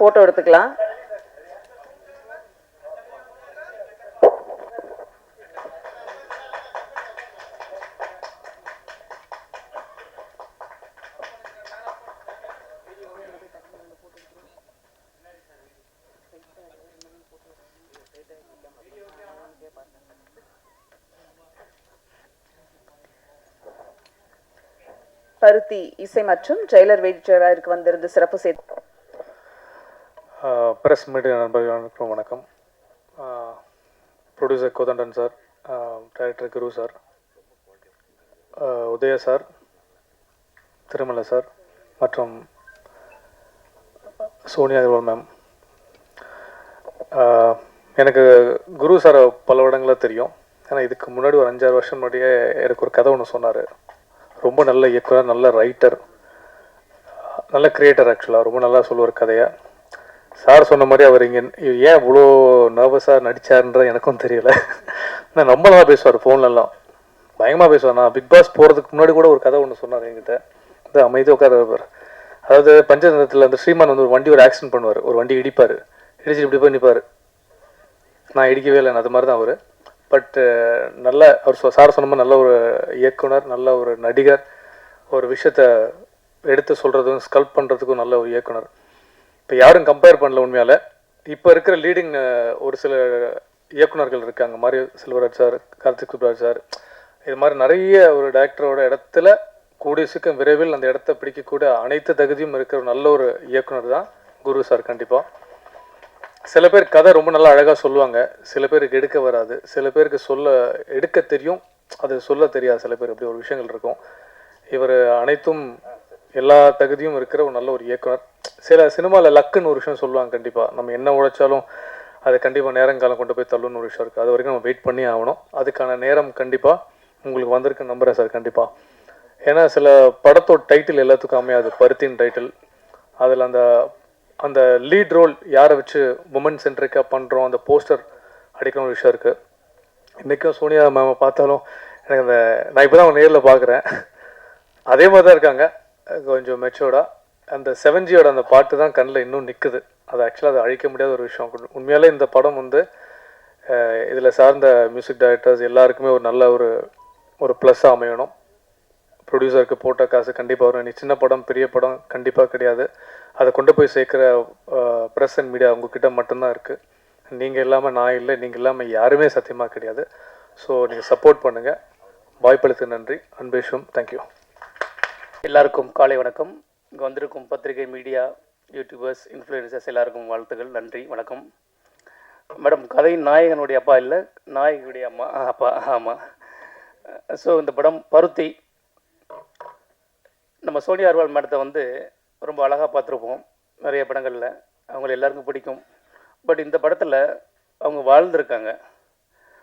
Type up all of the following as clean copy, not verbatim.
Photo எடுத்துக்கலாம். பருத்தி இசை மற்றும் ஜெயிலர் வேடிக்கையாளருக்கு வந்திருந்து சிறப்பு செய்தி. பிரஸ் மீடியா நண்பர்களுக்கும் வணக்கம். ப்ரொடியூசர் கோதண்டன் சார், டைரக்டர் குரு சார், உதய சார், திருமலை சார் மற்றும் சோனியா அகர்வால் மேம். எனக்கு குரு சார் பல இடங்களில் தெரியும். ஏன்னா இதுக்கு முன்னாடி ஒரு 5-6 வருஷம் முன்னாடியே எனக்கு ஒரு கதை ஒன்று சொன்னார். ரொம்ப நல்ல இயக்குனர், நல்ல ரைட்டர், நல்ல கிரியேட்டர். ஆக்சுவலாக ரொம்ப நல்லா சொல்லுவார் கதையை. சார் சொன்ன மாதிரி அவர் இங்கே ஏன் இவ்வளோ நர்வஸாக நடித்தாருன்ற எனக்கும் தெரியல. நான் ரொம்ப நல்லா பேசுவார், ஃபோன்லலாம் பயங்கரமாக பேசுவார். நான் பிக் பாஸ் போகிறதுக்கு முன்னாடி கூட ஒரு கதை ஒன்று சொன்னார் என்கிட்ட. அது அமைதியாக உட்கார. அதாவது பஞ்சதந்திரத்தில் அந்த ஸ்ரீமான் வந்து ஒரு ஆக்சிடென்ட் பண்ணுவார், ஒரு வண்டி இடிப்பார், இடிச்சு இப்படி போய் நிற்பார். நான் இடிக்கவே இல்லை, அது மாதிரி தான் அவர். பட்டு நல்ல அவர் சார் சொன்ன மாதிரி நல்ல ஒரு இயக்குனர், நல்ல ஒரு நடிகர், ஒரு விஷயத்தை எடுத்து சொல்கிறதுக்கும் ஸ்கல்ப் பண்ணுறதுக்கும் நல்ல ஒரு இயக்குனர். இப்போ யாரும் கம்பேர் பண்ணல உண்மையால். இப்போ இருக்கிற லீடிங் ஒரு சில இயக்குனர்கள் இருக்காங்க, மாரி செல்வராஜ் சார், கார்த்திக் சுப்ராஜ் சார், இது மாதிரி நிறைய ஒரு டைரக்டரோட இடத்துல கூடிய சீக்கிரம் விரைவில் அந்த இடத்த பிடிக்கக்கூடிய அனைத்து தகுதியும் இருக்கிற நல்ல ஒரு இயக்குனர் தான் குரு சார். கண்டிப்பாக சில பேர் கதை ரொம்ப நல்லா அழகாக சொல்லுவாங்க, சில பேருக்கு எடுக்க வராது, சில பேருக்கு எடுக்க தெரியும், அது சொல்ல தெரியாது. சில பேர் இப்படி ஒரு விஷயங்கள் இருக்கும். இவர் அனைத்தும் எல்லா தகுதியும் இருக்கிற ஒரு நல்ல ஒரு இயக்குனர். சில சினிமாவில் லக்குன்னு ஒரு விஷயம் சொல்லுவாங்க. கண்டிப்பாக நம்ம என்ன உழைச்சாலும் அது கண்டிப்பாக நேரங்காலம் கொண்டு போய் தள்ளுன்னு ஒரு விஷயம் இருக்குது. அது வரைக்கும் நம்ம வெயிட் பண்ணி ஆகணும். அதுக்கான நேரம் கண்டிப்பாக உங்களுக்கு வந்திருக்கு நம்புகிறேன் சார். கண்டிப்பாக ஏன்னா சில படத்தோட டைட்டில் எல்லாத்துக்கும் அமையாது. பருத்தின் டைட்டில், அதில் அந்த லீட் ரோல் யாரை வச்சு உமன் சென்ட்ரிக்காக பண்ணுறோம், அந்த போஸ்டர் அடிக்கிற ஒரு விஷயம் இருக்குது. இன்றைக்கும் சோனியா மேமை பார்த்தாலும் எனக்கு நான் இப்போ தான் நேரில் பார்க்குறேன், அதே மாதிரி தான் இருக்காங்க, கொஞ்சம் மெச்சோர்டாக. அந்த 7Gயோட அந்த பாட்டு தான் கண்ணில் இன்னும் நிற்குது. அது ஆக்சுவலாக அது அழிக்க முடியாத ஒரு விஷயம். உண்மையாலே இந்த படம் வந்து இதில் சார்ந்த மியூசிக் டைரக்டர்ஸ் எல்லாருக்குமே ஒரு நல்ல ஒரு ப்ளஸ்ஸாக அமையணும். ப்ரொடியூசருக்கு போட்ட காசு கண்டிப்பாக வரும். நீ சின்ன படம் பெரிய படம் கண்டிப்பாக கிடையாது. அதை கொண்டு போய் சேர்க்குற ப்ரெஸ் அண்ட் மீடியா உங்ககிட்ட மட்டும்தான் இருக்குது. நீங்கள் இல்லாமல் நான் இல்லை, நீங்கள் இல்லாமல் யாருமே சத்தியமாக கிடையாது. ஸோ நீங்கள் சப்போர்ட் பண்ணுங்கள். வாய்ப்பளித்து நன்றி. அன்பேஷும் தேங்க்யூ. எல்லாருக்கும் காலை வணக்கம். இங்கே வந்திருக்கும் பத்திரிகை, மீடியா, யூடியூபர்ஸ், இன்ஃப்ளூயன்சர்ஸ் எல்லாருக்கும் வாழ்த்துக்கள், நன்றி, வணக்கம். மேடம், கதையின் நாயகனுடைய அப்பா இல்லை, நாயகியுடைய அப்பா. ஆமாம். ஸோ இந்த படம் பருத்தி, நம்ம சோனியா அகர்வால் மேடத்தை வந்து ரொம்ப அழகாக பார்த்துருப்போம் நிறைய படங்களில், அவங்கள எல்லாருக்கும் பிடிக்கும். பட் இந்த படத்தில் அவங்க வாழ்ந்துருக்காங்க.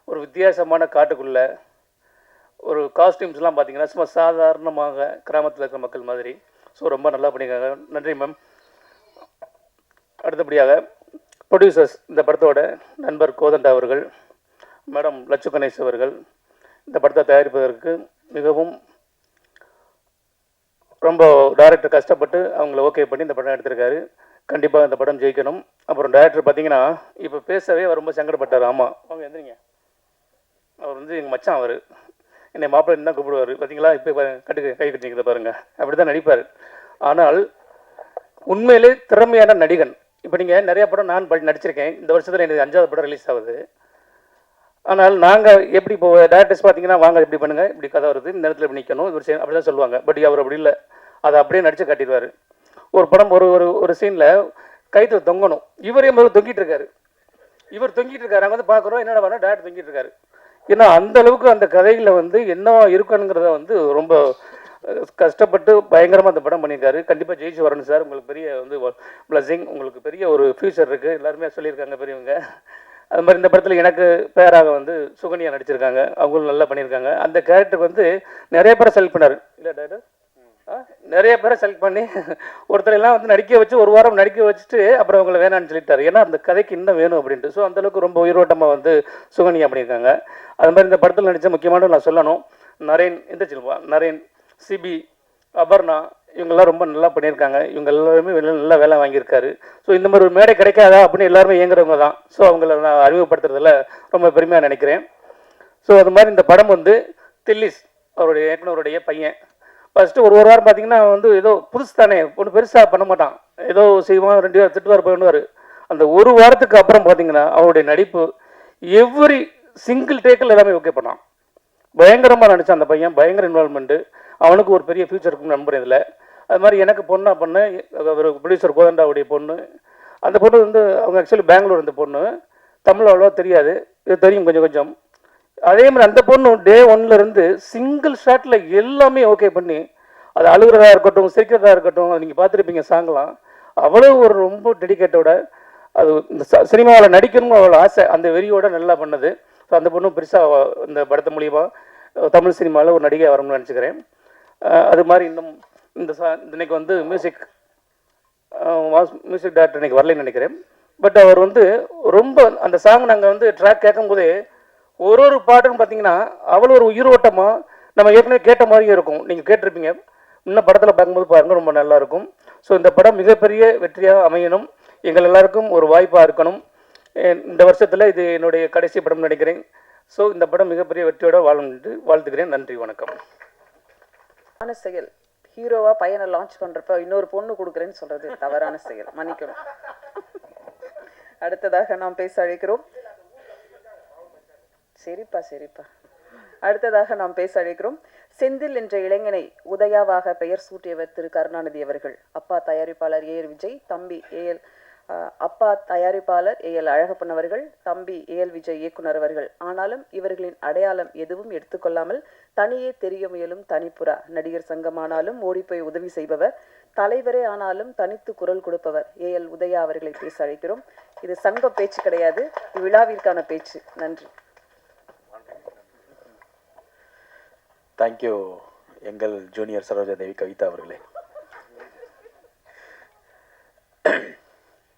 ஒரு வித்தியாசமான காட்டுக்குள்ளே ஒரு காஸ்டியூம்ஸ்லாம் பார்த்தீங்கன்னா சும்மா சாதாரணமாக கிராமத்தில் இருக்கிற மக்கள் மாதிரி. ஸோ ரொம்ப நல்லா பண்ணியிருக்காங்க, நன்றி மேம். அடுத்தபடியாக ப்ரொடியூசர்ஸ், இந்த படத்தோட நண்பர் கோதண்டா அவர்கள், மேடம் லட்சு கணேஷ் அவர்கள் இந்த படத்தை தயாரிப்பதற்கு மிகவும் ரொம்ப டைரக்டர் கஷ்டப்பட்டு அவங்கள ஓகே பண்ணி இந்த படம் எடுத்திருக்காரு. கண்டிப்பாக இந்த படம் ஜெயிக்கணும். அப்புறம் டைரக்டர் பார்த்தீங்கன்னா இப்போ பேசவே அவர் ரொம்ப சங்கடப்பட்டார். ஆமாம், அவங்க எந்திரிங்க. அவர் வந்து எங்கள் மச்சான், அவர் என்னை மாப்பிள்ளை தான் கூப்பிடுவார். பார்த்தீங்களா, இப்போ கை கட்டிக்கிறத பாருங்கள், அப்படி தான் நடிப்பார். ஆனால் உண்மையிலே திறமையான நடிகன். இப்போ நீங்கள் நிறையா படம் நான் நடிச்சிருக்கேன். இந்த வருஷத்தில் எனக்கு 5வது படம் ரிலீஸ் ஆகுது. ஆனால் நாங்கள் எப்படி இப்போ டேரக்டர்ஸ் பார்த்தீங்கன்னா, வாங்க இப்படி பண்ணுங்கள், இப்படி கதை வருது, இந்த நேரத்தில் இப்படி நிற்கணும், இவர் அப்படி தான் சொல்லுவாங்க. பட் அவர் அப்படி இல்லை, அதை அப்படியே நடித்து காட்டிடுவார். ஒரு படம் ஒரு சீனில் கைத்து தொங்கணும், இவரே முதல்ல தொங்கிட்டு இருக்காரு. இவர் தொங்கிட்டு இருக்காரு, அங்கே வந்து பார்க்குறோம், என்னடா பண்ண டேரக்டர் தொங்கிட்டு இருக்காரு. ஏன்னா அந்த அளவுக்கு அந்த கதையில் வந்து என்ன இருக்கணுங்கிறத வந்து ரொம்ப கஷ்டப்பட்டு பயங்கரமாக அந்த படம் பண்ணியிருக்காரு. கண்டிப்பாக ஜெயிச்சு வரணும் சார். உங்களுக்கு பெரிய வந்து பிளஸிங், உங்களுக்கு பெரிய ஒரு ஃபியூச்சர் இருக்குது, எல்லாருமே சொல்லியிருக்காங்க பெரியவங்க. அது மாதிரி இந்த படத்தில் எனக்கு பேராக வந்து சுகன்யா நடிச்சிருக்காங்க, அவங்களும் நல்லா பண்ணியிருக்காங்க. அந்த கேரக்டருக்கு வந்து நிறைய பேரை செலக்ட் பண்ணார் இல்லை டேரக்டர், நிறைய பேரை செலக்ட் பண்ணி ஒருத்தரெல்லாம் வந்து நடிக்க வச்சு 1 வாரம் நடிக்க வச்சுட்டு அப்புறம் அவங்களை வேணான்னு சொல்லிட்டாரு. ஏன்னா அந்த கதைக்கு இன்னும் வேணும் அப்படின்ட்டு. ஸோ அந்தளவுக்கு ரொம்ப உயிரோட்டமாக வந்து சுகன்யா பண்ணியிருக்காங்க. அது மாதிரி இந்த படத்தில் நடித்த முக்கியமான நான் சொல்லணும், நரேன், இந்த சில்வா, நரேன், சிபி, அபர்ணா, இவங்கெல்லாம் ரொம்ப நல்லா பண்ணியிருக்காங்க. இவங்க எல்லாருமே நல்லா வேலை வாங்கியிருக்காரு. ஸோ இந்த மாதிரி ஒரு மேடை கிடைக்காதா அப்படின்னு எல்லாருமே இயங்குறவங்க தான். ஸோ அவங்கள நான் அறிமுகப்படுத்துறதுல ரொம்ப பெருமையாக நினைக்கிறேன். ஸோ அது மாதிரி இந்த படம் வந்து தில்லிஸ் அவருடைய இயக்குனருடைய பையன். ஃபஸ்ட்டு ஒரு வாரம் பார்த்தீங்கன்னா வந்து ஏதோ புதுசு தானே ஒன்றும் பெருசாக பண்ண மாட்டான். ஏதோ செய்வான், 2 வாரம் திட்டுவார் பண்ணுவார். அந்த ஒரு வாரத்துக்கு அப்புறம் பார்த்தீங்கன்னா அவருடைய நடிப்பு எவ்ரி சிங்கிள் டேக்கில் எல்லாமே ஓகே பண்ணான். பயங்கரமாக நடித்தான் அந்த பையன். பயங்கர இன்வால்மெண்ட்டு. அவனுக்கு ஒரு பெரிய ஃபியூச்சர் இருக்குன்னு நம்புறேன் இதில். அது மாதிரி எனக்கு பொண்ணா பண்ணேன் ஒரு ப்ரொடியூசர் கோதண்டாவுடைய பொண்ணு. அந்த பொண்ணு வந்து அவங்க ஆக்சுவலி பெங்களூர் இருந்த பொண்ணு. தமிழ் அவ்வளோவா தெரியாது, இது தெரியும் கொஞ்சம் கொஞ்சம். அதே மாதிரி அந்த பொண்ணு டே 1லேருந்து சிங்கிள் ஷாட்டில் எல்லாமே ஓகே பண்ணி, அது அழுகிறதா இருக்கட்டும், சிரிக்கிறதா இருக்கட்டும், நீங்கள் பார்த்துருப்பீங்க சாங்லாம். அவ்வளோ ஒரு ரொம்ப டெடிக்கேட்டோட அது இந்த சினிமாவில் நடிக்கணும்னு அவ்வளோ ஆசை, அந்த வெறியோட நல்லா பண்ணது. ஸோ அந்த பொண்ணும் பெருசாக இந்த படத்து மூலிமா தமிழ் சினிமாவில் ஒரு நடிகை வரணும்னு நினச்சிக்கிறேன். அது மாதிரி இன்னும் இந்த இன்னைக்கு வந்து மியூசிக் டைரக்டர் இன்னைக்கு வரலைன்னு நினைக்கிறேன். பட் அவர் வந்து ரொம்ப அந்த சாங் நாங்கள் வந்து ட்ராக் கேட்கும்போதே ஒரு பாட்டுன்னு பார்த்தீங்கன்னா அவ்வளோ ஒரு உயிரோட்டமாக நம்ம ஏற்கனவே கேட்ட மாதிரியே இருக்கும். நீங்கள் கேட்டிருப்பீங்க, இன்னும் படத்தில் பார்க்கும்போது பாருங்கள், ரொம்ப நல்லாயிருக்கும். ஸோ இந்த படம் மிகப்பெரிய வெற்றியாக அமையணும், எங்கள் எல்லாருக்கும் ஒரு வாய்ப்பாக இருக்கணும். இந்த வருஷத்தில் இது என்னுடைய கடைசி படம் நினைக்கிறேன். ஸோ இந்த படம் மிகப்பெரிய வெற்றியோட வாழும் என்று வாழ்த்துக்கிறேன். நன்றி, வணக்கம். செயல் ஹீரோவா பையனை லான்ச் பண்றப்ப இன்னொரு பொண்ணு கொடுக்குறேன்னு சொல்றது தவறான செயல், மன்னிக்கணும். அடுத்ததாக நாம் பேச அழைக்கிறோம். சரிப்பா. அடுத்ததாக நாம் பேச அழைக்கிறோம். செந்தில் என்ற இளைஞனை உதயாவாக பெயர் சூட்டியவர் திரு கருணாநிதி அவர்கள். அப்பா தயாரிப்பாளர் ஏ.எல். விஜய், தம்பி அப்பா தயாரிப்பாளர் ஏ.எல். அழகப்பன் அவர்கள், தம்பி ஏ.எல். விஜய் இயக்குனர் அவர்கள். ஆனாலும் இவர்களின் அடையாளம் எதுவும் எடுத்துக்கொள்ளாமல் தனியே தெரிய முயலும் தனிப்புறா. நடிகர் சங்கமானாலும் ஓடிப்போய் உதவி செய்பவர், தலைவரே ஆனாலும் தனித்து குரல் கொடுப்பவர் ஏ.எல். உதயா அவர்களை பேச அழைக்கிறோம். இது சங்க பேச்சு கிடையாது, விழாவிற்கான பேச்சு. நன்றி. தேங்க்யூ எங்கள் ஜூனியர் சரோஜா தேவி கவிதா அவர்களே.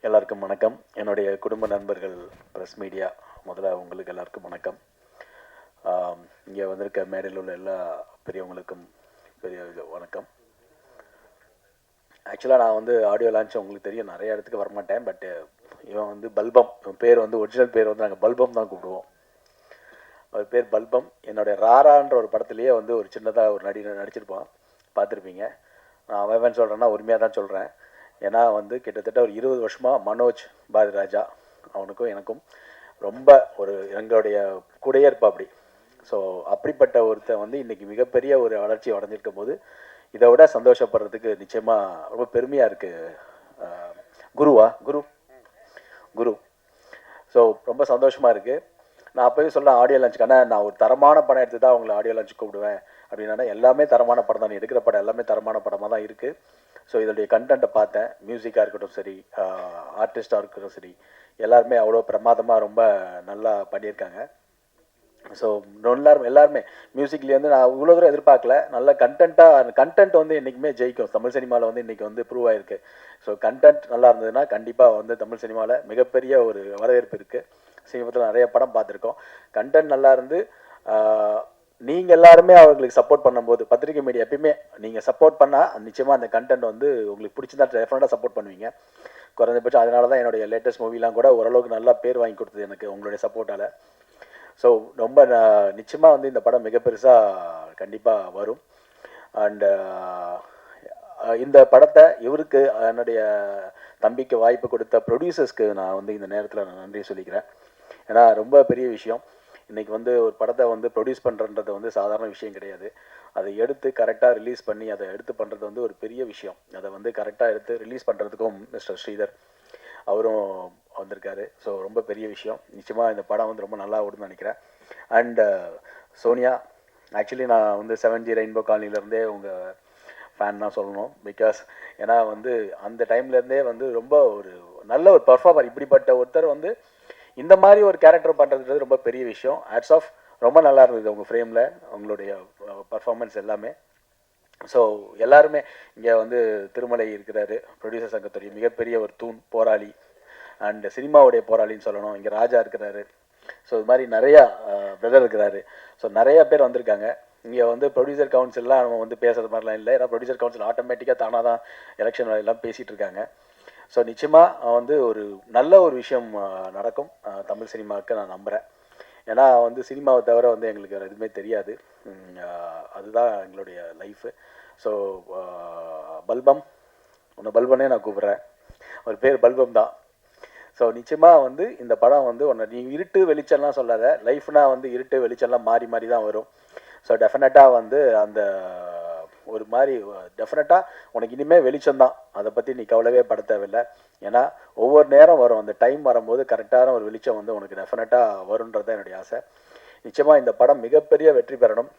எல்லாருக்கும் வணக்கம். என்னுடைய குடும்ப நண்பர்கள், ப்ரெஸ் மீடியா, முதல்ல உங்களுக்கு எல்லாருக்கும் வணக்கம். இங்கே வந்திருக்க மேடையில் உள்ள எல்லா பெரியவங்களுக்கும் பெரிய வணக்கம். ஆக்சுவலாக நான் வந்து ஆடியோ லான்ச் உங்களுக்கு தெரியும், நிறைய இடத்துக்கு வரமாட்டேன். பட்டு இவன் வந்து பல்பம், இவன் பேர் வந்து ஒரிஜினல் பேர் வந்து நாங்கள் பல்பம் தான் கூப்பிடுவோம். அவர் பேர் பல்பம். என்னுடைய ராரான்ற ஒரு படத்துலேயே வந்து ஒரு சின்னதாக ஒரு நடிச்சிருப்பான், பார்த்துருப்பீங்க. நான் அவன் சொல்கிறேன்னா உரிமையாக தான் சொல்கிறேன். ஏன்னா வந்து கிட்டத்தட்ட ஒரு 20 வருஷமாக மனோஜ் பாரதிராஜா அவனுக்கும் எனக்கும் ரொம்ப ஒரு எங்களுடைய கூடையே இருப்பா அப்படி. ஸோ அப்படிப்பட்ட ஒருத்தன் வந்து இன்றைக்கி மிகப்பெரிய ஒரு வளர்ச்சி அடைஞ்சிருக்கும் போது இதை விட சந்தோஷப்படுறதுக்கு நிச்சயமாக ரொம்ப பெருமையாக இருக்குது. குரு ஸோ ரொம்ப சந்தோஷமாக இருக்குது. நான் அப்போயும் சொல்கிறேன் ஆடியோ லான்ச்சுக்கான நான் ஒரு தரமான படம் எடுத்து தான் அவங்களை ஆடியோ லான்ச்சு கூப்பிடுவேன் அப்படின்னா, எல்லாமே தரமான படம் தான், எடுக்கிற படம் எல்லாமே தரமான படமாக தான் இருக்குது. ஸோ இதோடைய கண்டென்ட்டை பார்த்தேன், மியூசிக்காக இருக்கட்டும் சரி, ஆர்டிஸ்டாக இருக்கட்டும் சரி, எல்லாருமே அவ்வளோ பிரமாதமாக ரொம்ப நல்லா பண்ணியிருக்காங்க. ஸோ எல்லாருமே மியூசிக்லேருந்து நான் இவ்வளோ தூரம் எதிர்பார்க்கல. நல்ல கண்டென்ட் வந்து என்றைக்குமே ஜெயிக்கும். தமிழ் சினிமாவில் வந்து இன்றைக்கி வந்து ப்ரூவ் ஆகிருக்கு. ஸோ கண்டென்ட் நல்லா இருந்ததுன்னா கண்டிப்பாக வந்து தமிழ் சினிமாவில் மிகப்பெரிய ஒரு வரவேற்பு இருக்குது. சமீபத்தில் நிறைய படம் பார்த்துருக்கோம். கண்டென்ட் நல்லா இருந்து நீங்கள் எல்லாருமே அவர்களுக்கு சப்போர்ட் பண்ணும்போது, பத்திரிகை மீடியா எப்பயுமே நீங்கள் சப்போர்ட் பண்ணால் நிச்சயமாக அந்த கண்டென்ட் வந்து உங்களுக்கு பிடிச்சிருந்தா டெஃபினட்டாக சப்போர்ட் பண்ணுவீங்க. குறைஞ்சபட்சம் அதனால தான் என்னுடைய லேட்டஸ்ட் மூவிலாம் கூட ஓரளவுக்கு நல்லா பேர் வாங்கி கொடுத்தது எனக்கு உங்களுடைய சப்போர்ட்டால். ஸோ ரொம்ப நிச்சயமாக வந்து இந்த படம் மிக பெருசாக கண்டிப்பாக வரும். அண்டு இந்த படத்தை இவருக்கு என்னுடைய தம்பிக்கு வாய்ப்பு கொடுத்த ப்ரொடியூசர்ஸ்க்கு நான் வந்து இந்த நேரத்தில் நான் நன்றி சொல்லிக்கிறேன். ஏன்னா ரொம்ப பெரிய விஷயம். இன்றைக்கி வந்து ஒரு படத்தை வந்து ப்ரொடியூஸ் பண்ணுறன்றது வந்து சாதாரண விஷயம் கிடையாது. அதை எடுத்து கரெக்டாக ரிலீஸ் பண்ணி அதை எடுத்து பண்ணுறது வந்து ஒரு பெரிய விஷயம். அதை வந்து கரெக்டாக எடுத்து ரிலீஸ் பண்ணுறதுக்கும் மிஸ்டர் ஸ்ரீதர் அவரும் வந்திருக்காரு. ஸோ ரொம்ப பெரிய விஷயம். நிச்சயமாக இந்த படம் வந்து ரொம்ப நல்லா ஓடுன்னு நினைக்கிறேன். அண்டு சோனியா, ஆக்சுவலி நான் வந்து 7G ரெயின்போ காலனிலேருந்தே உங்கள் ஃபேன் தான் சொல்லணும். பிகாஸ் ஏன்னா வந்து அந்த டைம்லேருந்தே வந்து ரொம்ப ஒரு நல்ல ஒரு பர்ஃபார்மர். இப்படிப்பட்ட ஒருத்தர் வந்து இந்த மாதிரி ஒரு கேரக்டர் பண்ணுறது ரொம்ப பெரிய விஷயம். Hats off. ரொம்ப நல்லா இருந்தது உங்கள் ஃப்ரேமில் உங்களுடைய பர்ஃபார்மன்ஸ் எல்லாமே. ஸோ எல்லாருமே இங்கே வந்து திருமலை இருக்கிறாரு, ப்ரொடியூசர் சங்கத்துடைய மிகப்பெரிய ஒரு தூண், போராளி, அண்டு சினிமாவுடைய போராளின்னு சொல்லணும். இங்கே ராஜா இருக்கிறாரு. ஸோ இது மாதிரி நிறையா பிரதர் இருக்கிறாரு. ஸோ நிறையா பேர் வந்திருக்காங்க. இங்கே வந்து ப்ரொடியூசர் கவுன்சில்லாம் நம்ம வந்து பேசுகிற மாதிரிலாம் இல்லை. ஏன்னா ப்ரொடியூசர் கவுன்சில் ஆட்டோமேட்டிக்காக தானாக தான் எலெக்ஷன் எல்லாம் பேசிகிட்டு இருக்காங்க. ஸோ நிச்சயமாக வந்து ஒரு நல்ல ஒரு விஷயம் நடக்கும் தமிழ் சினிமாவுக்கு நான் நம்புகிறேன். ஏன்னா வந்து சினிமாவை தவிர வந்து எங்களுக்கு வேறு எதுவுமே தெரியாது. அதுதான் எங்களுடைய லைஃபு. ஸோ பல்பம், உன்னை பல்பனே நான் கூப்பிட்றேன், ஒரு பேர் பல்பம் தான். ஸோ நிச்சயமாக வந்து இந்த படம் வந்து உன்னை நீ இருட்டு வெளிச்சம்லாம் சொல்லாத, லைஃப்னால் வந்து இருட்டு வெளிச்சம்லாம் மாறி மாறி தான் வரும். ஸோ டெஃபினட்டாக வந்து அந்த ஒரு மாதிரி டெஃபினட்டாக உனக்கு இனிமேல் வெளிச்சம்தான், அதை பற்றி நீ கவலைவே பட தேவையில்லை. ஏன்னா ஒவ்வொரு நேரம் வரும், அந்த டைம் வரும்போது கரெக்டான ஒரு வெளிச்சம் வந்து உனக்கு டெஃபினட்டாக வருன்றது தான் என்னுடைய ஆசை. நிச்சயமாக இந்த படம் மிகப்பெரிய வெற்றி பெறணும்,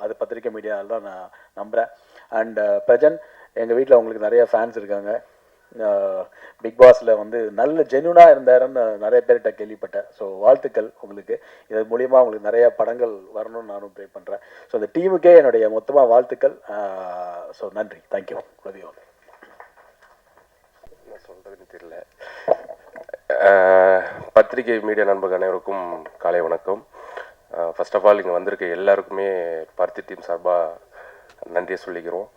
அது பத்திரிக்கை மீடியாவில் நான் நம்புகிறேன். அண்ட் பிரஜன், எங்கள் வீட்டில் உங்களுக்கு நிறைய ஃபேன்ஸ் இருக்காங்க. பிக் பாஸில் வந்து நல்ல ஜென்யூனாக இருந்தாருன்னு நிறைய பேர்கிட்ட கேள்விப்பட்டேன். ஸோ வாழ்த்துக்கள் உங்களுக்கு. இது மூலிமா உங்களுக்கு நிறைய படங்கள் வரணும்னு நானும் ப்ரே பண்ணுறேன். ஸோ இந்த டீமுக்கே என்னுடைய மொத்தமாக வாழ்த்துக்கள். ஸோ நன்றி, தேங்க்யூ. உதவியோம் என்ன சொல்கிறதுன்னு தெரியல. பத்திரிகை மீடியா நண்பர்கள் அனைவருக்கும் காலை வணக்கம். ஃபர்ஸ்ட் ஆஃப் ஆல் இங்கே வந்திருக்க எல்லாருக்குமே பருத்தி டீம் சார்பாக நன்றியை சொல்லிக்கிறோம்.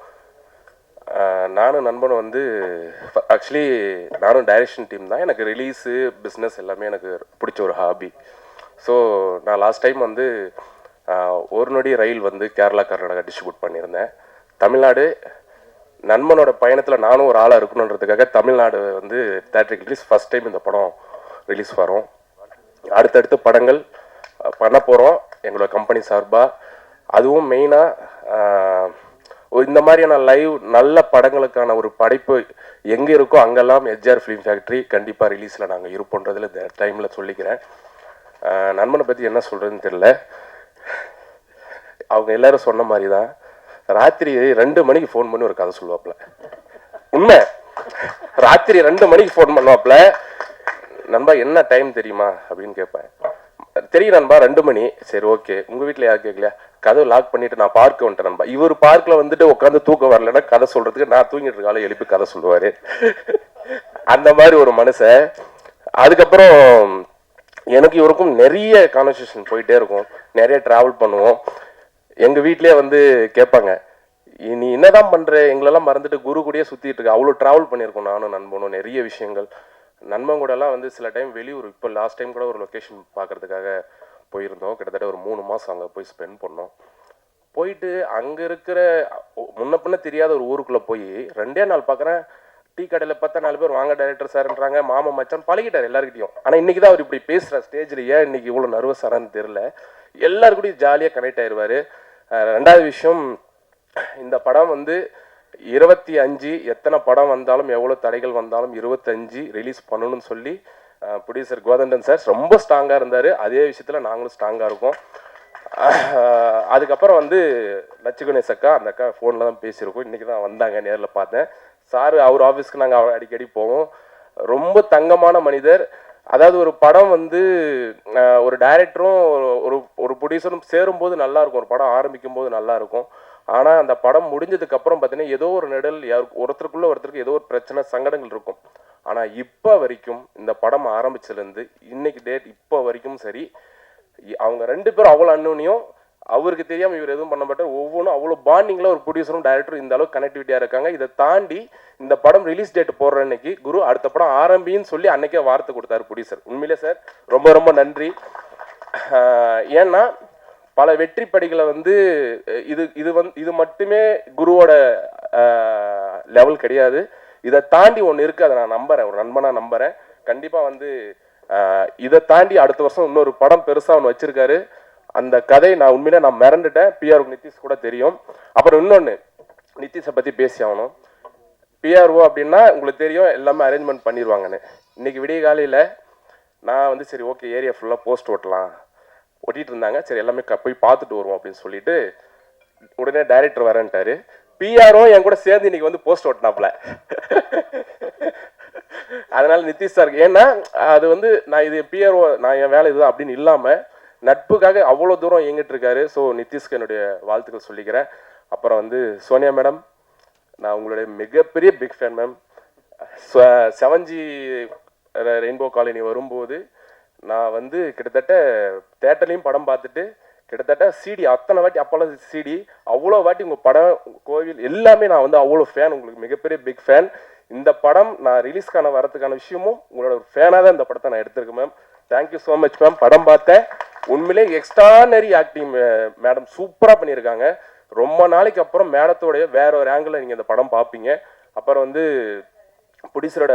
நானும் நண்பனும் வந்து ஆக்சுவலி நானும் டைரக்ஷன் டீம் தான். எனக்கு ரிலீஸு பிஸ்னஸ் எல்லாமே எனக்கு பிடிச்ச ஒரு ஹாபி. ஸோ நான் லாஸ்ட் டைம் வந்து ஒரு நொடி ரயில் வந்து கேரளா கர்நாடகா டிஸ்ட்ரிபியூட் பண்ணியிருந்தேன். தமிழ்நாடு நண்பனோட பயணத்தில் நானும் ஒரு ஆளாக இருக்கணுன்றதுக்காக தமிழ்நாடு வந்து தேட்டருக்கு ரிலீஸ் ஃபஸ்ட் டைம் இந்த படம் ரிலீஸ் வரும். அடுத்தடுத்து படங்கள் பண்ண போகிறோம் எங்களோட கம்பெனி சார்பாக. அதுவும் மெயினாக இந்த மாதிரியான லைவ் நல்ல படங்களுக்கான ஒரு படைப்பு எங்கே இருக்கோ அங்கெல்லாம் எஸ்ஜிஆர் ஃபிலிம் ஃபேக்ட்ரி கண்டிப்பாக ரிலீஸில் நாங்கள் இருப்போன்றதில் இந்த டைமில் சொல்லிக்கிறேன். நண்பனை பற்றி என்ன சொல்கிறதுன்னு தெரியல. அவங்க எல்லாரும் சொன்ன மாதிரி தான் ராத்திரி 2 மணிக்கு ஃபோன் பண்ணி ஒரு கதை சொல்லுவாப்புல. உண்மை, ராத்திரி 2 மணிக்கு ஃபோன் பண்ணுவாப்புல. நண்பா என்ன டைம் தெரியுமா அப்படின்னு கேட்பேன். தெரியும் நண்பா 2 மணி. சரி ஓகே, உங்கள் வீட்டில் யாரும் கேட்கலையா? கதவு லாக் பண்ணிட்டு நான் பார்க்க வந்துட்டேன் நண்பா. இவர் பார்க்கில் வந்துட்டு உட்காந்து தூக்கம் வரலன்னா கதை சொல்கிறதுக்கு நான் தூங்கிட்டு இருக்கால எழுப்பி கதை சொல்லுவார். அந்த மாதிரி ஒரு மனுஷன். அதுக்கப்புறம் எனக்கு இவருக்கும் நிறைய கான்வர்சேஷன் போயிட்டே இருக்கும், நிறைய ட்ராவல் பண்ணுவோம். எங்கள் வீட்டிலே வந்து கேட்பாங்க, நீ என்னதான் பண்ணுற, எங்களெல்லாம் மறந்துட்டு குரு கூடயே சுற்றிட்டு இருக்க. அவ்வளோ ட்ராவல் பண்ணியிருக்கோம் நானும் நண்பனும், நிறைய விஷயங்கள். நண்பன் கூடலாம் வந்து சில டைம் வெளியூர், இப்போ லாஸ்ட் டைம் கூட ஒரு லொக்கேஷன் பார்க்குறதுக்காக போயிருந்தோம். கிட்டத்தட்ட ஒரு 3 மாதம் அங்கே போய் ஸ்பெண்ட் பண்ணோம். போயிட்டு அங்கே இருக்கிற முன்ன பின்ன தெரியாத ஒரு ஊருக்குள்ளே போய் 2 நாள் பார்க்குறேன். டீ கடையில் பார்த்தா 4 பேர் வாங்க டைரக்டர் சார்ன்றாங்க, மாமா மச்சான் பழகிட்டார் எல்லாருக்கிட்டையும். ஆனால் இன்றைக்கி தான் அவர் இப்படி பேசுகிற ஸ்டேஜில் ஏன் இன்றைக்கி இவ்வளோ நர்வஸ் ஆனான்னு தெரில. எல்லாருக்கூடையும் ஜாலியாக கனெக்ட் ஆயிடுவார். 2வது விஷயம், இந்த படம் வந்து 25 எத்தனை படம் வந்தாலும் எவ்வளோ தடைகள் வந்தாலும் 25 ரிலீஸ் பண்ணணும்னு சொல்லி ப்ரொடியூசர் கோதண்டன் சார் ரொம்ப ஸ்ட்ராங்காக இருந்தார். அதே விஷயத்தில் நாங்களும் ஸ்ட்ராங்காக இருக்கோம். அதுக்கப்புறம் வந்து லட்சுகணேஷ் அக்கா, அந்த அக்கா ஃபோனில் தான் பேசியிருக்கோம். இன்றைக்கி தான் வந்தாங்க, நேரில் பார்த்தேன். சார் அவர் ஆஃபீஸ்க்கு நாங்கள் அடிக்கடி போவோம். ரொம்ப தங்கமான மனிதர். அதாவது ஒரு படம் வந்து ஒரு டைரக்டரும் ஒரு ப்ரொடியூசரும் சேரும்போது நல்லாயிருக்கும், ஒரு படம் ஆரம்பிக்கும் போது நல்லாயிருக்கும். ஆனால் அந்த படம் முடிஞ்சதுக்கப்புறம் பார்த்தீங்கன்னா ஏதோ ஒரு நெடல், ஒருத்தருக்கு ஏதோ ஒரு பிரச்சனை, சங்கடங்கள் இருக்கும். ஆனால் இப்போ வரைக்கும் இந்த படம் ஆரம்பிச்சதுலேருந்து இன்னைக்கு டேட் இப்போ வரைக்கும் சரி, அவங்க 2 பேரும் அவ்வளோ அன்னோனியும், அவருக்கு தெரியாமல் இவர் எதுவும் பண்ண மாட்டார். ஒவ்வொன்றும் அவ்வளோ பாண்டிங்கில் ஒரு ப்ரொடியூசரும் டைரக்டரும் இந்த அளவுக்கு கனெக்டிவிட்டியாக இருக்காங்க. இதை தாண்டி இந்த படம் ரிலீஸ் டேட் போடுற அன்னைக்கு குரு அடுத்த படம் ஆரம்பின்னு சொல்லி அன்னைக்கே வார்த்தை கொடுத்தாரு ப்ரொடியூசர். உண்மையிலே சார் ரொம்ப ரொம்ப நன்றி. ஏன்னா பல வெற்றி படிகளை வந்து இது மட்டுமே குருவோட லெவல் கிடையாது. இதை தாண்டி ஒன்று இருக்குது, அதை நான் நம்புகிறேன், ஒரு நண்பனாக நம்புகிறேன். கண்டிப்பாக வந்து இதை தாண்டி அடுத்த வருஷம் இன்னொரு படம் பெருசாக ஒன்று வச்சுருக்காரு. அந்த கதை நான் உண்மையிலே நான் மிரண்டுட்டேன். பிஆர்ஓ நிதிஷ் கூட தெரியும். அப்புறம் இன்னொன்று, நிதிஷை பற்றி பேசி ஆகணும். பிஆர்ஓ அப்படின்னா உங்களுக்கு தெரியும், எல்லாமே அரேஞ்ச்மெண்ட் பண்ணிடுவாங்கன்னு. இன்றைக்கி விடிய காலையில் நான் வந்து சரி ஓகே ஏரியா ஃபுல்லாக போஸ்ட் ஒட்டிகிட்டு இருந்தாங்க. சரி எல்லாமே போய் பார்த்துட்டு வருவோம் அப்படின்னு சொல்லிட்டு உடனே டைரக்டர் வரேன்ட்டாரு. பிஆர்ஓ என் கூட சேர்ந்து இன்னைக்கு வந்து போஸ்ட் ஓட்டினாப்ல. அதனால நிதிஷ் சார், ஏன்னா அது வந்து நான் இது பிஆர்ஓ நான் என் வேலை இதுதான் அப்படின்னு இல்லாமல் நட்புக்காக அவ்வளோ தூரம் இயங்கிட்டு இருக்காரு. ஸோ நிதிஷ்க்கு என்னுடைய வாழ்த்துக்கள் சொல்லிக்கிறேன். அப்புறம் வந்து சோனியா மேடம், நான் உங்களுடைய மிகப்பெரிய big fan ma'am. 7G rainbow colony வரும்போது நான் வந்து கிட்டத்தட்ட தேட்டர்லையும் படம் பார்த்துட்டு கிட்டத்தட்ட சிடி அத்தனை வாட்டி அப்போல்லாம் சிடி அவ்வளோ வாட்டி உங்கள் படம் கோவில் எல்லாமே நான் வந்து அவ்வளோ ஃபேன், உங்களுக்கு மிகப்பெரிய பிக் ஃபேன். இந்த படம் நான் ரிலீஸ்க்கான வரதுக்கான விஷயமும் உங்களோட ஒரு ஃபேனாக தான் இந்த படத்தை நான் எடுத்திருக்கேன் ma'am. Thank you so much ma'am. படம் பார்த்தேன், உண்மையிலே எக்ஸ்ட்ரானரி ஆக்டிங் மேடம், சூப்பராக பண்ணியிருக்காங்க. ரொம்ப நாளைக்கு அப்புறம் மேடத்தோடைய வேற ஒரு ஆங்கிளில் நீங்கள் இந்த படம் பார்ப்பீங்க. அப்புறம் வந்து ப்ரொடியூசரோட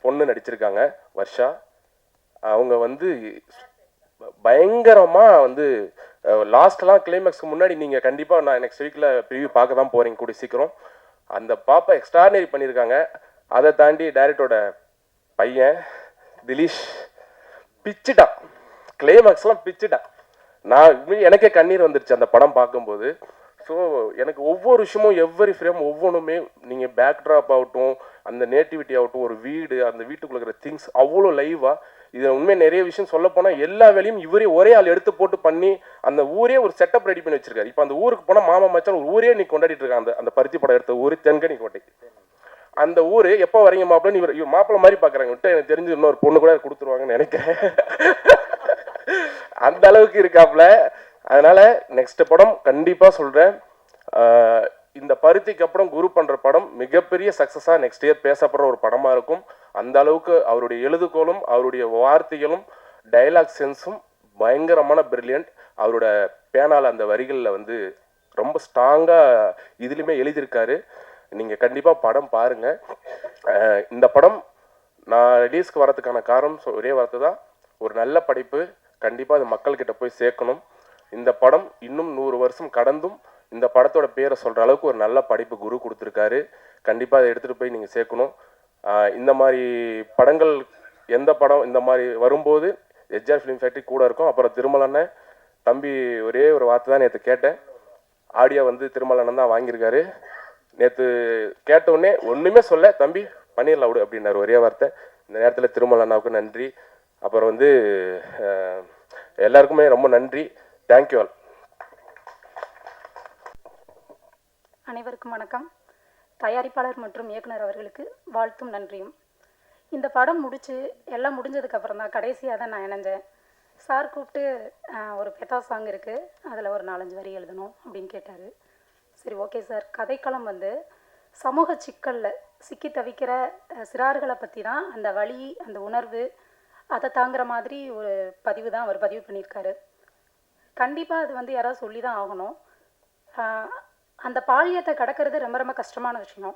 பொண்ணு நடிச்சிருக்காங்க வர்ஷா, அவங்க வந்து பயங்கரமாக வந்து லாஸ்ட்லாம் கிளைமேக்ஸ்க்கு முன்னாடி நீங்கள் கண்டிப்பாக நான் நெக்ஸ்ட் வீக்கில் ப்ரிவியூ பார்க்க தான் போகிறீங்க கூடிய சீக்கிரம். அந்த பாப்பா எக்ஸ்ட்ரானரி பண்ணியிருக்காங்க. அதை தாண்டி டைரக்டரோட பையன் திலீஷ் பிச்சுட்டான், கிளைமேக்ஸ்லாம் பிச்சுட்டான். எனக்கே கண்ணீர் வந்துருச்சு அந்த படம் பார்க்கும்போது. ஸோ எனக்கு ஒவ்வொரு விஷயமும் எவ்வரி ஃப்ரேம் ஒவ்வொன்றுமே நீங்கள் பேக்ட்ராப் ஆகட்டும், அந்த நேட்டிவிட்டி ஆகட்டும், ஒரு வீடு, அந்த வீட்டுக்குள்ள இருக்கிற திங்ஸ் அவ்வளோ லைவாக. இதில் உண்மையாக நிறைய விஷயம் சொல்ல போனால் எல்லா வேலையும் இவரே ஒரே ஆள் எடுத்து போட்டு பண்ணி அந்த ஊரே ஒரு செட்டப் ரெடி பண்ணி வச்சிருக்காரு. இப்போ அந்த ஊருக்கு போனால் மாமா மச்சான் ஒரு ஊரே நீ கொண்டாடிட்டு இருக்காங்க. அந்த அந்த பருத்தி படம் எடுத்த ஊர் தென்கனி கோட்டை. அந்த ஊர் எப்போ வரீங்க மாப்பிள்ளை, இவர் மாப்பிள்ளை மாதிரி பார்க்குறாங்க விட்டு, எனக்கு தெரிஞ்சு இன்னொரு பொண்ணு கூட கொடுத்துருவாங்கன்னு நினைக்கிறேன். அந்த அளவுக்கு இருக்காப்புல. அதனால நெக்ஸ்ட் படம் கண்டிப்பாக சொல்கிறேன், இந்த பருத்திக்கு அப்புறம் குரு பண்ணுற படம் மிகப்பெரிய சக்ஸஸாக நெக்ஸ்ட் இயர் பேசப்படுற ஒரு படமாக இருக்கும். அந்த அளவுக்கு அவருடைய எழுதுகோளும் அவருடைய வார்த்தைகளும் டைலாக் சென்ஸும் பயங்கரமான பிரில்லியன்ட். அவரோட பேனால அந்த வரிகளில் வந்து ரொம்ப ஸ்ட்ராங்காக இதுலேயுமே எழுதியிருக்காரு. நீங்கள் கண்டிப்பாக படம் பாருங்கள். இந்த படம் நான் ரிலீஸ்க்கு வரதுக்கான காரணம் ஒரே வார்த்தை தான், ஒரு நல்ல படைப்பு, கண்டிப்பாக அது மக்கள்கிட்ட போய் சேர்க்கணும். இந்த படம் இன்னும் 100 வருஷம் கடந்தும் இந்த படத்தோட பேரை சொல்கிற அளவுக்கு ஒரு நல்ல படைப்பு குரு கொடுத்துருக்காரு. கண்டிப்பாக அதை எடுத்துகிட்டு போய் நீங்கள் சேர்க்கணும். இந்த மாதிரி படங்கள் எந்த படம் இந்த மாதிரி வரும்போது எஸ்ஆர் ஃபிலிம் ஃபேக்ட்ரி கூட இருக்கும். அப்புறம் திருமலண்ணன் தம்பி ஒரே ஒரு வார்த்தை தான் நேற்று கேட்டேன், ஆடியோ வந்து திருமலண்ணன் தான் வாங்கியிருக்காரு. நேற்று கேட்டவுடனே ஒன்றுமே சொல்ல, தம்பி பண்ணிடலாம் விடு அப்படின்னாரு, ஒரே வார்த்தை. இந்த நேரத்தில் திருமலண்ணாவுக்கு நன்றி. அப்புறம் வந்து எல்லாருக்குமே ரொம்ப நன்றி. Thank you all. அனைவருக்கும் வணக்கம். தயாரிப்பாளர் மற்றும் இயக்குனர் அவர்களுக்கு வாழ்த்தும் நன்றியும். இந்த படம் எல்லாம் முடிஞ்சதுக்கப்புறம் தான் கடைசியாக தான் நான் இணைஞ்சேன். சார் கூப்பிட்டு ஒரு பெத்தா சாங் இருக்குது, அதில் ஒரு 4-5 வரி எழுதணும் அப்படின்னு கேட்டார். சரி ஓகே சார். கதைக்களம் வந்து சமூக சிக்கலில் சிக்கி தவிக்கிற சிறார்களை பற்றி தான், அந்த வலி, அந்த உணர்வு, அதை தாங்குற மாதிரி ஒரு பதிவு தான் அவர் பதிவு பண்ணியிருக்காரு. கண்டிப்பாக அது வந்து யாராவது சொல்லி தான் ஆகணும். அந்த பாலியத்தை கடக்கிறது ரொம்ப ரொம்ப கஷ்டமான விஷயம்.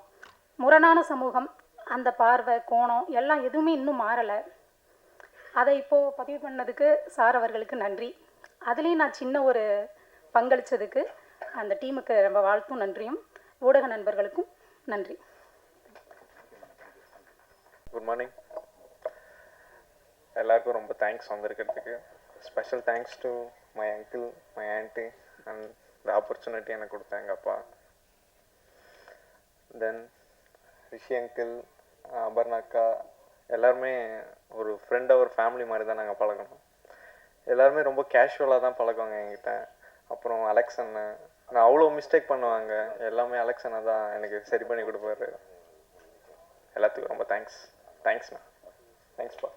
முரணான சமூகம், அந்த பார்வை, கோணம் எல்லாம் எதுவுமே இன்னும் மாறலை. அதை இப்போது பதிவு பண்ணதுக்கு சார் அவர்களுக்கு நன்றி. அதுலேயும் நான் சின்ன ஒரு பங்களித்ததுக்கு அந்த டீமுக்கு ரொம்ப வாழ்த்தும் நன்றியும், ஊடக நண்பர்களுக்கும் நன்றி. குட் மார்னிங் எல்லாருக்கும். ரொம்ப தேங்க்ஸ் வந்திருக்கிறதுக்கு. Special thanks to my uncle, my aunty and இந்த ஆப்பர்ச்சுனிட்டி எனக்கு கொடுத்தேன் எங்கள் அப்பா. தென் ரிஷி அங்கிள், அபர்ணாக்கா எல்லாருமே ஒரு ஃப்ரெண்டாக ஒரு ஃபேமிலி மாதிரி தான் நாங்கள் பழகணும். எல்லாருமே ரொம்ப கேஷுவலாக தான் பழகுவாங்க என்கிட்ட. அப்புறம் அலெக்ஸ் அண்ணன், நான் அவ்வளோ மிஸ்டேக் பண்ணுவாங்க, எல்லாமே அலெக்ஸ் அண்ணன் தான் எனக்கு சரி பண்ணி கொடுப்பாரு. எல்லாத்துக்கும் ரொம்ப தேங்க்ஸ்ண்ணா. தேங்க்ஸ்ப்பா.